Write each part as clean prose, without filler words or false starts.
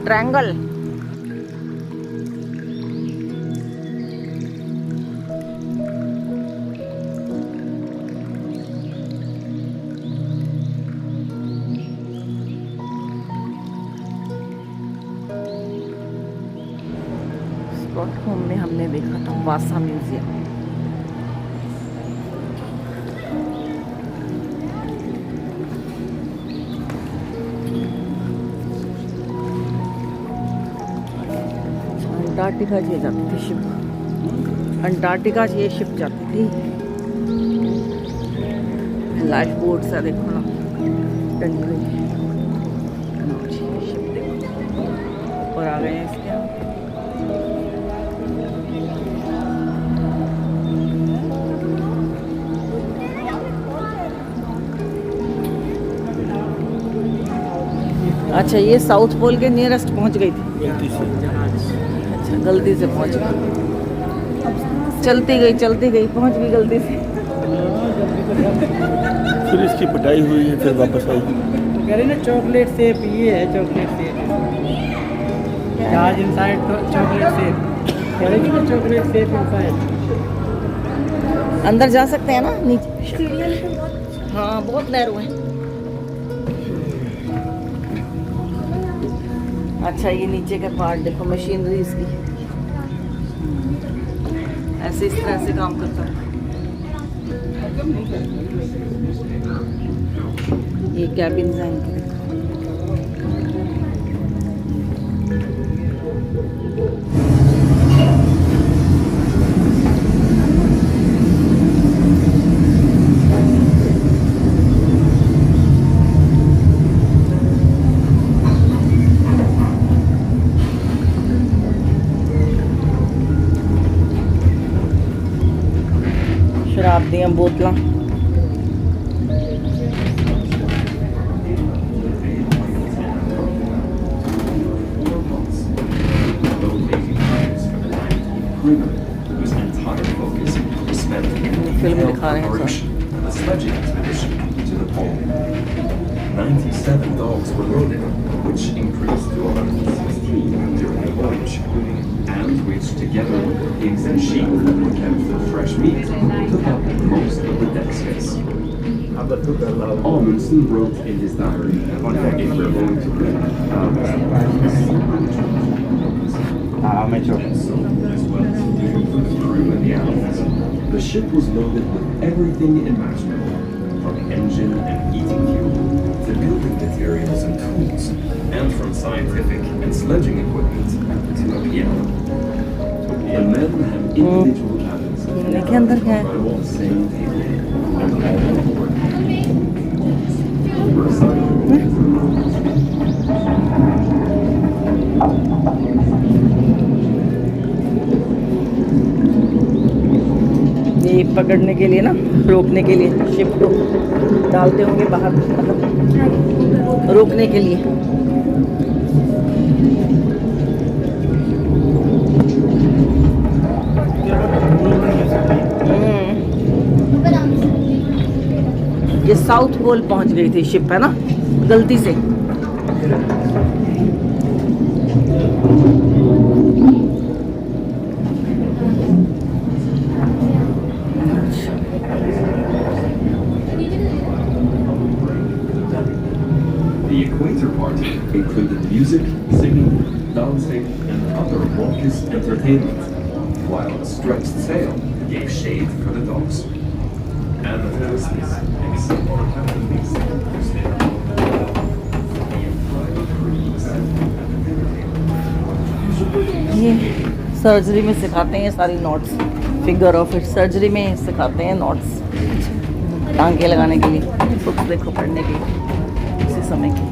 Triangle. Stockholm में हमने देखा था वासा म्यूजियम। अंटार्कटिका से जाती थी शिप, अंटार्कटिका से ये शिप जाती थी। लाइफ बोट सा देखो ना, टंगी हुई शिप देखो, ऊपर आ गए हैं इसके। अच्छा, ये साउथ पोल के नियरेस्ट पहुंच गई थी गलती से। अच्छा, गलती से पहुंच गई, चलती गई पहुंच गई गलती से। फिर इसकी पिटाई हुई है, फिर वापस आई। कह रहे ना चॉकलेट सेप, ये है चॉकलेट सेप, जहाज इनसाइड चॉकलेट सेप, कह रहे ना चॉकलेट सेप इनसाइड। अंदर जा सकते हैं ना नीचे? हाँ, बहुत नैरो है। अच्छा, ये नीचे का पार्ट देखो, मशीनरी इसकी ऐसे इस तरह से काम करता है। ये कैबिन है इनके। शराब दी बोतल। फिल्म दिखा रहे हैं sir. 97 dogs were loaded, which increased to 116 during the voyage, and which, together with the pigs and sheep that were kept for fresh meat, took up most of the deck space. Amundsen wrote in his diary, "If we're going to bring so as well as the crew and the animals." The ship was loaded with everything imaginable, from engine and heating fuel to building materials and tools, and from scientific and sledging equipment to a piano. The men have individual cabins के अंदर क्या है? on the same table, and all of work were assigned. ये पकड़ने के लिए ना, रोकने के लिए शिप को डालते होंगे बाहर, मतलब रोकने के लिए। ये साउथ पोल पहुंच गई थी शिप, है ना, गलती से। The Equator Party included music, singing, dancing, and other raucous entertainment, while a stretched sail gave shade for the dogs. And the hostess, except for Captain Mason, who stayed on the entire cruise. ये surgery में सिखाते हैं ये सारी knots, figure of eight surgery में सिखाते हैं knots, टांगे लगाने के लिए, बुक्स देखो पढ़ने के लिए उसी समय की।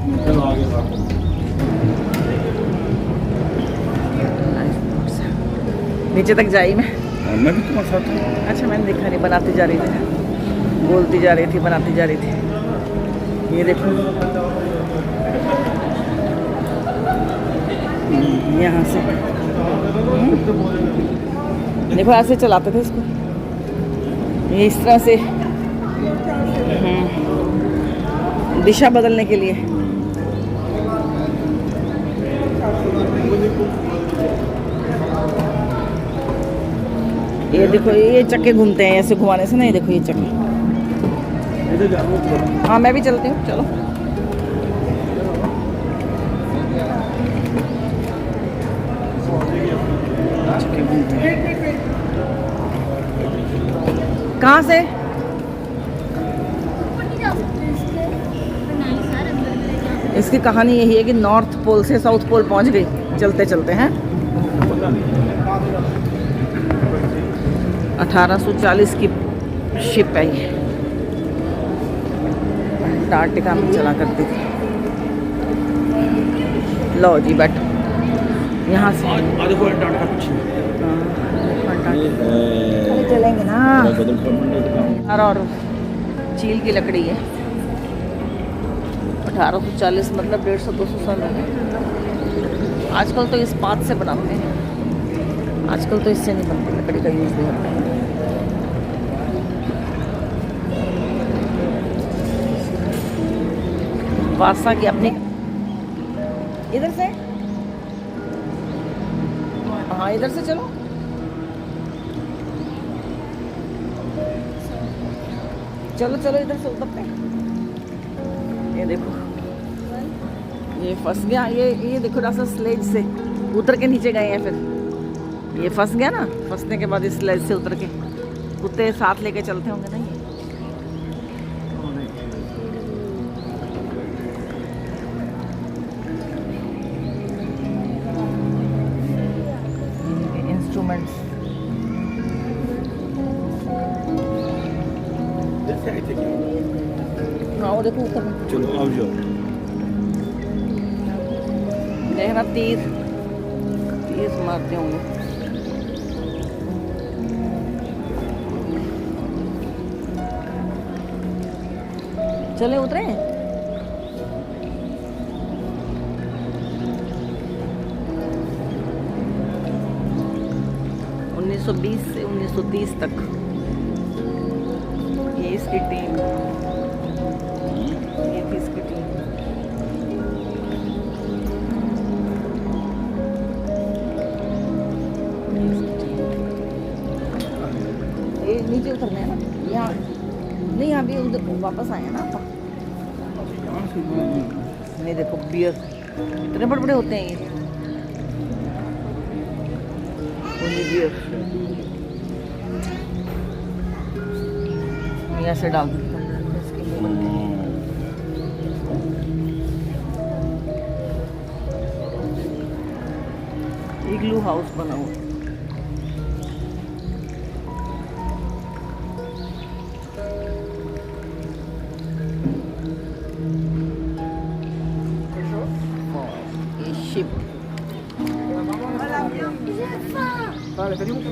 नीचे तक जाई मैं भी तुम्हारे साथ हूँ। अच्छा, मैंने देखा नहीं, बनाती जा रही थी, बोलती जा रही थी, बनाती जा रही थी। ये देखो यहाँ से देखो ऐसे चलाते थे इसको, ये इस तरह से दिशा बदलने के लिए। ये देखो ये चक्के घूमते हैं ऐसे घुमाने से ना, ये देखो ये चक्के। इधर जाओ। हाँ मैं भी चलती हूँ, चलो। चक्के घूमते हैं। कहाँ से? इसकी कहानी यही है कि नॉर्थ पोल से साउथ पोल पहुंच गई चलते चलते हैं। 1840 की शिप है ये, अंटार्कटिका में चला करती थी। लो जी बैठ यहाँ से। देखो अंटार्कटिका कुछ अरे चलेंगे ना। और चील की लकड़ी है। 1840 मतलब 150-200 साल में। आजकल तो इस्पात से बनाते हैं, आजकल तो इससे नहीं बनती, लकड़ी का यूज़ नहीं होता है। वासा की अपनी इधर से, हाँ इधर से चलो। चलो चलो इधर से उतरते हैं। ये देखो ये फंस गया, ये देखो रास्ता स्लेज से उतर के नीचे गए हैं, फिर ये फंस गया ना, फंसने के बाद इस स्लेज से उतर के कुत्ते साथ लेके चलते होंगे ना। ये इंस्ट्रूमेंट्स हाँ वो देखो ऊपर चलो आओ जाओ। देखना तीर मारते होंगे। चले उतरे। उन्नीस 1920 से 1930 तक ये इसकी टीम, ये थी इसकी टीम। ये नीचे उतरना है ना, यहाँ नहीं, यहाँ भी उधर वापस आए हैं ना आप। नहीं देखो बियर इतने बड़े बड़े होते हैं ये बियर। ऐसे डाल देते हैं इसके लिए बनते हैं। इग्लू हाउस बना हुआ। Ship. Vale, tenemos que